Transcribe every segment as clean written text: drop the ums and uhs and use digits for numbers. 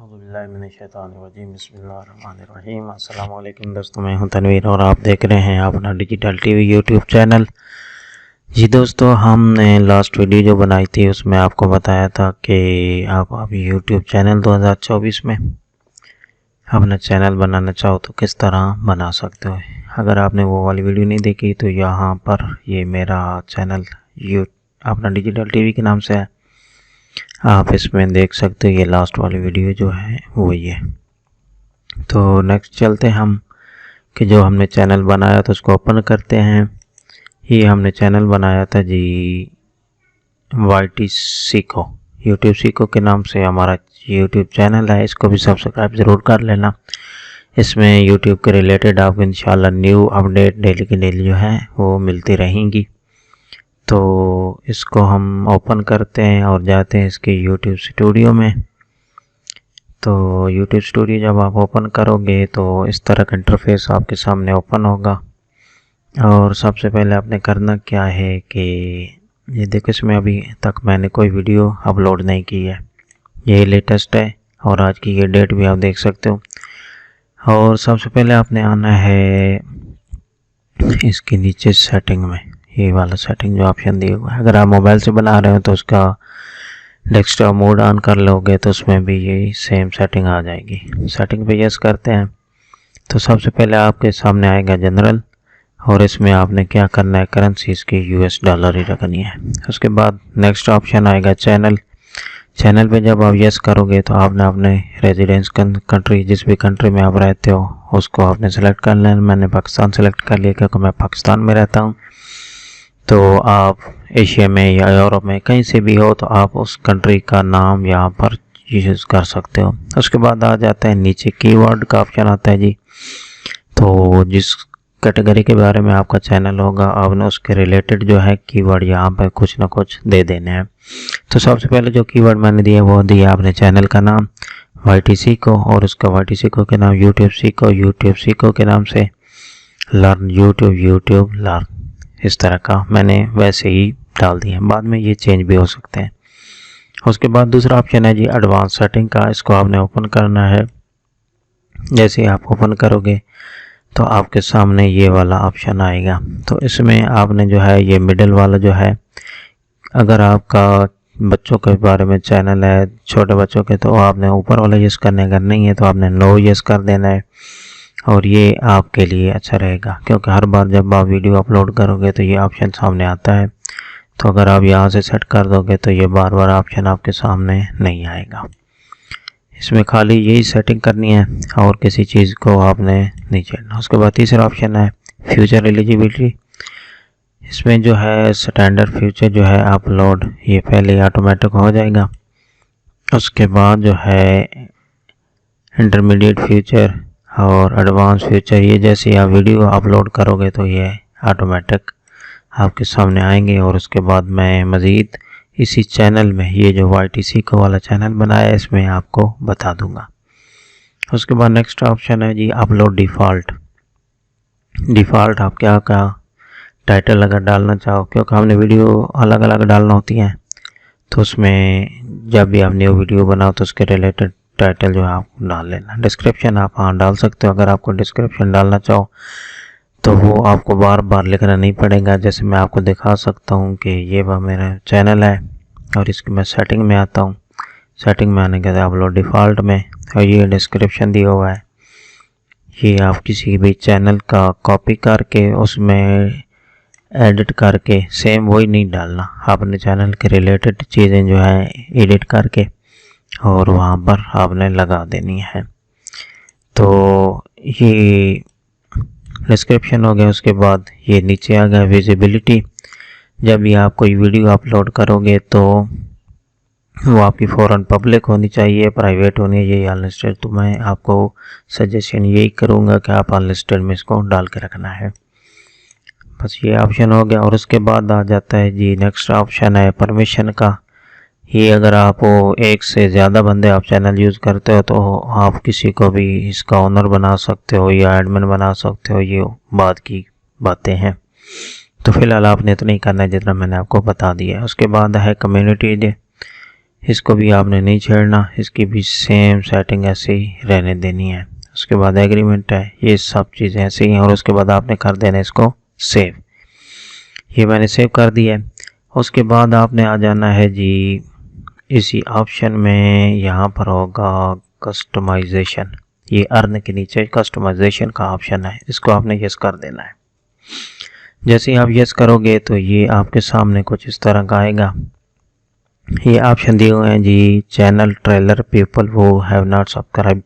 बिस्मिल्लाहिर्रहमानिर्रहीम। अस्सलाम वालेकुम दोस्तों, मैं हूं तनवीर और आप देख रहे हैं अपना डिजिटल टीवी यूट्यूब चैनल। जी दोस्तों, हमने लास्ट वीडियो जो बनाई थी उसमें आपको बताया था कि आप अभी यूट्यूब चैनल 2024 में अपना चैनल बनाना चाहो तो किस तरह बना सकते हो। अगर आपने वो वाली वीडियो नहीं देखी तो यहाँ पर ये मेरा चैनल अपना डिजिटल टीवी के नाम से है, आप इसमें देख सकते हो। ये लास्ट वाली वीडियो जो है वो ये। तो नेक्स्ट चलते हैं हम कि जो हमने चैनल बनाया था उसको ओपन करते हैं। ये हमने चैनल बनाया था जी YT सीखो, यूट्यूब सीखो के नाम से हमारा यूट्यूब चैनल है। इसको भी सब्सक्राइब ज़रूर कर लेना। इसमें यूट्यूब के रिलेटेड आपको इंशाल्लाह न्यू अपडेट डेली की डेली जो है वो मिलती रहेंगी। तो इसको हम ओपन करते हैं और जाते हैं इसके यूट्यूब स्टूडियो में। तो यूट्यूब स्टूडियो जब आप ओपन करोगे तो इस तरह का इंटरफेस आपके सामने ओपन होगा। और सबसे पहले आपने करना क्या है कि ये देखो, इसमें अभी तक मैंने कोई वीडियो अपलोड नहीं की है, ये लेटेस्ट है और आज की ये डेट भी आप देख सकते हो। और सबसे पहले आपने आना है इसके नीचे सेटिंग में, ये वाला सेटिंग जो ऑप्शन दिया हुआ है। अगर आप मोबाइल से बना रहे हो तो उसका डेस्कटॉप मोड ऑन कर लोगे तो उसमें भी यही सेम सेटिंग आ जाएगी। सेटिंग पे यस करते हैं तो सबसे पहले आपके सामने आएगा जनरल, और इसमें आपने क्या करना है, करेंसी इसकी US डॉलर ही रखनी है। उसके बाद नेक्स्ट ऑप्शन आएगा चैनल। चैनल पे जब आप यस करोगे तो आपने अपने रेजिडेंस कंट्री, जिस भी कंट्री में आप रहते हो उसको आपने सेलेक्ट कर लेना। मैंने पाकिस्तान सेलेक्ट कर लिया क्योंकि मैं पाकिस्तान में रहता हूँ। तो आप एशिया में या यूरोप में कहीं से भी हो तो आप उस कंट्री का नाम यहाँ पर यूज़ कर सकते हो। उसके बाद आ जाता है नीचे कीवर्ड का ऑप्शन आता है जी। तो जिस कैटेगरी के बारे में आपका चैनल होगा आपने उसके रिलेटेड जो है कीवर्ड यहाँ पर कुछ ना कुछ दे देने हैं। तो सबसे पहले जो कीवर्ड मैंने दिया वो दिया आपने चैनल का नाम YT सीखो, और उसका YT सीखो के नाम यूट्यूब सीखो, यूट्यूब सीखो के नाम से लर्न यूट्यूब लर्न, इस तरह का मैंने वैसे ही डाल दिया। बाद में ये चेंज भी हो सकते हैं। उसके बाद दूसरा ऑप्शन है जी एडवांस सेटिंग का, इसको आपने ओपन करना है। जैसे ही आप ओपन करोगे तो आपके सामने ये वाला ऑप्शन आएगा। तो इसमें आपने जो है ये मिडिल वाला जो है, अगर आपका बच्चों के बारे में चैनल है, छोटे बच्चों के, तो आपने ऊपर वाला यस करने, अगर नहीं है तो आपने नो यस कर देना है। और ये आपके लिए अच्छा रहेगा क्योंकि हर बार जब आप वीडियो अपलोड करोगे तो ये ऑप्शन सामने आता है। तो अगर आप यहाँ से सेट कर दोगे तो ये बार बार ऑप्शन आपके सामने नहीं आएगा। इसमें खाली यही सेटिंग करनी है और किसी चीज़ को आपने नहीं छेड़ना। उसके बाद तीसरा ऑप्शन है फ्यूचर एलिजिबिलिटी। इसमें जो है स्टैंडर्ड फ्यूचर जो है अपलोड, ये पहले ऑटोमेटिक हो जाएगा। उसके बाद जो है इंटरमीडिएट फ्यूचर और एडवांस फ्यूचर, ये जैसे आप वीडियो अपलोड करोगे तो ये ऑटोमेटिक आपके सामने आएंगे। और उसके बाद मैं मज़ीद इसी चैनल में ये जो YT सीखो वाला चैनल बनाया है इसमें आपको बता दूंगा। उसके बाद नेक्स्ट ऑप्शन है जी अपलोड डिफ़ॉल्ट आप क्या टाइटल अगर डालना चाहो, क्योंकि हमने वीडियो अलग अलग डालना होती हैं तो उसमें जब भी आप न्यू वीडियो बनाओ तो उसके रिलेटेड टाइटल जो है आप डाल लेना। डिस्क्रिप्शन आप हाँ डाल सकते हो, अगर आपको डिस्क्रिप्शन डालना चाहो तो वो आपको बार बार लिखना नहीं पड़ेगा। जैसे मैं आपको दिखा सकता हूँ कि ये वह मेरा चैनल है और इसकी मैं सेटिंग में आता हूँ। सेटिंग में आने के बाद अपलोड डिफ़ॉल्ट में, और ये डिस्क्रिप्शन दिया हुआ है, ये आप किसी भी चैनल का कॉपी करके उसमें एडिट करके सेम वही नहीं डालना, अपने चैनल के रिलेटेड चीज़ें जो है एडिट करके और वहाँ पर आपने लगा देनी है। तो ये डिस्क्रिप्शन हो गया। उसके बाद ये नीचे आ गया विजिबिलिटी। जब भी आप कोई वीडियो अपलोड करोगे तो वो आपकी फ़ौरन पब्लिक होनी चाहिए, प्राइवेट होनी है, ये अनलिस्टेड। तो मैं आपको सजेशन यही करूँगा कि आप अनलिस्टेड में इसको डाल के रखना है। बस ये ऑप्शन हो गया। और उसके बाद आ जाता है जी नेक्स्ट ऑप्शन है परमिशन का। ये अगर आप एक से ज़्यादा बंदे आप चैनल यूज़ करते हो तो आप किसी को भी इसका ओनर बना सकते हो या एडमिन बना सकते हो, ये बाद की बातें हैं। तो फिलहाल आपने इतना ही करना है जितना मैंने आपको बता दिया है। उसके बाद है कम्युनिटी डे। इसको भी आपने नहीं छेड़ना, इसकी भी सेम सेटिंग ऐसे ही रहने देनी है। उसके बाद एग्रीमेंट है, ये सब चीज़ें ऐसे ही हैं। और उसके बाद आपने कर देना इसको सेव। ये मैंने सेव कर दिया है। उसके बाद आपने आ जाना है जी इसी ऑप्शन में, यहाँ पर होगा कस्टमाइजेशन। ये अर्न के नीचे कस्टमाइजेशन का ऑप्शन है, इसको आपने यस कर देना है। जैसे ही आप यस करोगे तो ये आपके सामने कुछ इस तरह का आएगा। ये ऑप्शन दिए हुए हैं जी, चैनल ट्रेलर पीपल वो हैव नॉट सब्सक्राइब।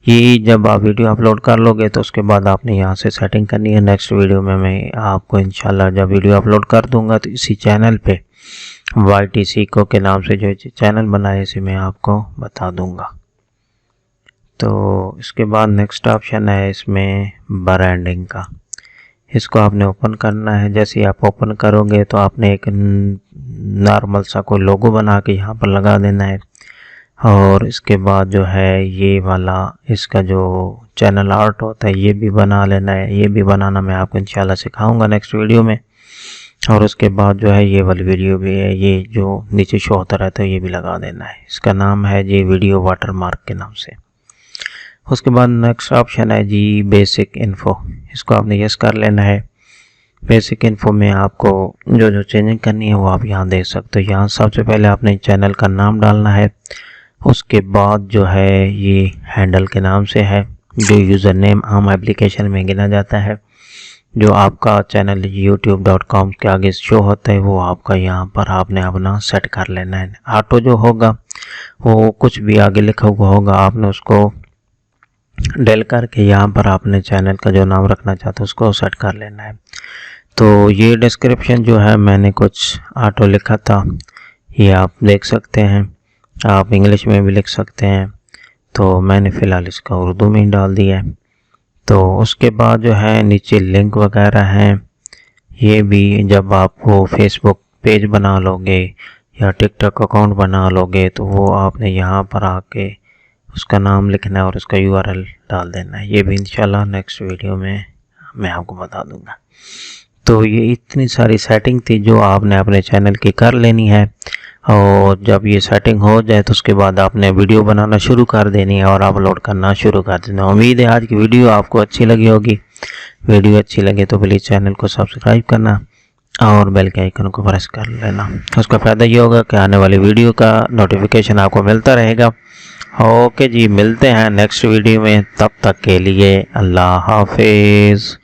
ये जब आप वीडियो अपलोड कर लोगे तो उसके बाद आपने यहाँ से सेटिंग करनी है। नेक्स्ट वीडियो में मैं आपको इंशाल्लाह जब वीडियो अपलोड कर दूंगा तो इसी चैनल पे YT को के नाम से जो चैनल बनाए इसे मैं आपको बता दूंगा। तो इसके बाद नेक्स्ट ऑप्शन है इसमें ब्रांडिंग का, इसको आपने ओपन करना है। जैसे आप ओपन करोगे तो आपने एक नॉर्मल सा कोई लोगो बना के यहाँ पर लगा देना है। और इसके बाद जो है ये वाला इसका जो चैनल आर्ट होता है ये भी बना लेना है। ये भी बनाना मैं आपको इंशाल्लाह सिखाऊंगा नेक्स्ट वीडियो में। और उसके बाद जो है ये वाली वीडियो भी है, ये जो नीचे शो होता रहता है ये भी लगा देना है। इसका नाम है जी वीडियो वाटरमार्क के नाम से। उसके बाद नेक्स्ट ऑप्शन है जी बेसिक इन्फो, इसको आपने यस कर लेना है। बेसिक इन्फो में आपको जो जो चेंजिंग करनी है वो आप यहाँ देख सकते हो। यहाँ सबसे पहले आपने चैनल का नाम डालना है। उसके बाद जो है ये हैंडल के नाम से है, जो यूज़र नेम आम एप्लीकेशन में गिना जाता है। जो आपका चैनल youtube.com के आगे शो होता है वो आपका यहाँ पर आपने अपना सेट कर लेना है। ऑटो जो होगा वो कुछ भी आगे लिखा हुआ होगा, आपने उसको डेल करके यहाँ पर आपने चैनल का जो नाम रखना चाहते हो उसको सेट कर लेना है। तो ये डिस्क्रिप्शन जो है मैंने कुछ ऑटो लिखा था, ये आप देख सकते हैं। आप इंग्लिश में भी लिख सकते हैं, तो मैंने फ़िलहाल इसका उर्दू में ही डाल दिया है। तो उसके बाद जो है नीचे लिंक वगैरह हैं, ये भी जब आप वो फेसबुक पेज बना लोगे या टिकटॉक अकाउंट बना लोगे तो वो आपने यहाँ पर आके उसका नाम लिखना है और उसका URL डाल देना है। ये भी इंशाल्लाह नेक्स्ट वीडियो में मैं आपको बता दूंगा। तो ये इतनी सारी सेटिंग थी जो आपने अपने चैनल की कर लेनी है। और जब ये सेटिंग हो जाए तो उसके बाद आपने वीडियो बनाना शुरू कर देनी है और अपलोड करना शुरू कर देना। उम्मीद है आज की वीडियो आपको अच्छी लगी होगी। वीडियो अच्छी लगे तो प्लीज़ चैनल को सब्सक्राइब करना और बेल के आइकन को प्रेस कर लेना। उसका फ़ायदा ये होगा कि आने वाली वीडियो का नोटिफिकेशन आपको मिलता रहेगा। ओके जी, मिलते हैं नेक्स्ट वीडियो में, तब तक के लिए अल्लाह हाफिज़।